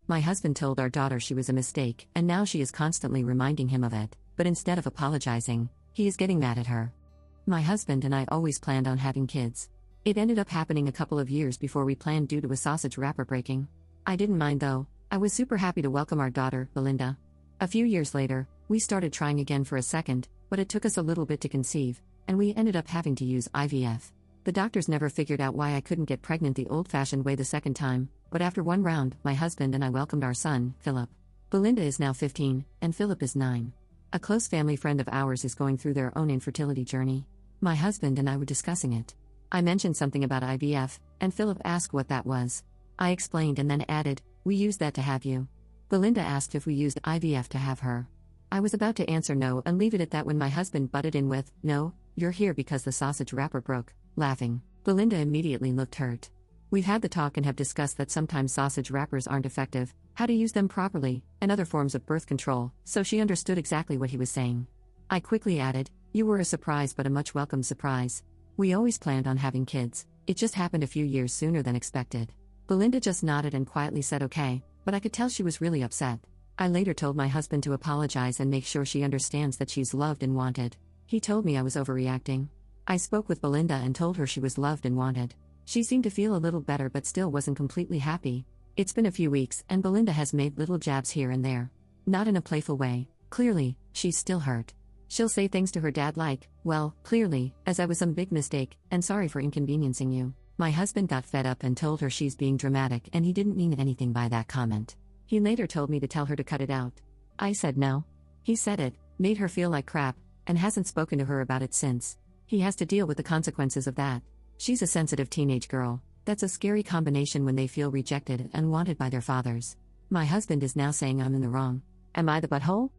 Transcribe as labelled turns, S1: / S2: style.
S1: My husband told our daughter she was a mistake, and now she is constantly reminding him of it, but instead of apologizing, he is getting mad at her. My husband and I always planned on having kids. It ended up happening a couple of years before we planned due to a sausage wrapper breaking. I didn't mind though. I was super happy to welcome our daughter, Belinda. A few years later, we started trying again for a second, but it took us a little bit to conceive, and we ended up having to use IVF. The doctors never figured out why I couldn't get pregnant the old-fashioned way the second time, but after one round, my husband and I welcomed our son, Philip. Belinda is now 15, and Philip is 9. A close family friend of ours is going through their own infertility journey. My husband and I were discussing it. I mentioned something about IVF, and Philip asked what that was. I explained and then added, "We used that to have you." Belinda asked if we used IVF to have her. I was about to answer no and leave it at that when my husband butted in with, "No, you're here because the sausage wrapper broke," laughing. Belinda immediately looked hurt. We've had the talk and have discussed that sometimes sausage wrappers aren't effective, how to use them properly, and other forms of birth control, so she understood exactly what he was saying. I quickly added, "You were a surprise, but a much welcome surprise. We always planned on having kids, it just happened a few years sooner than expected." Belinda just nodded and quietly said okay, but I could tell she was really upset. I later told my husband to apologize and make sure she understands that she's loved and wanted. He told me I was overreacting. I spoke with Belinda and told her she was loved and wanted. She seemed to feel a little better but still wasn't completely happy. It's been a few weeks and Belinda has made little jabs here and there. Not in a playful way, clearly, she's still hurt. She'll say things to her dad like, "Well, clearly, as I was some big mistake, and sorry for inconveniencing you." My husband got fed up and told her she's being dramatic and he didn't mean anything by that comment. He later told me to tell her to cut it out. I said no. He said it, made her feel like crap, and hasn't spoken to her about it since. He has to deal with the consequences of that. She's a sensitive teenage girl. That's a scary combination when they feel rejected and unwanted by their fathers. My husband is now saying I'm in the wrong. Am I the butthole?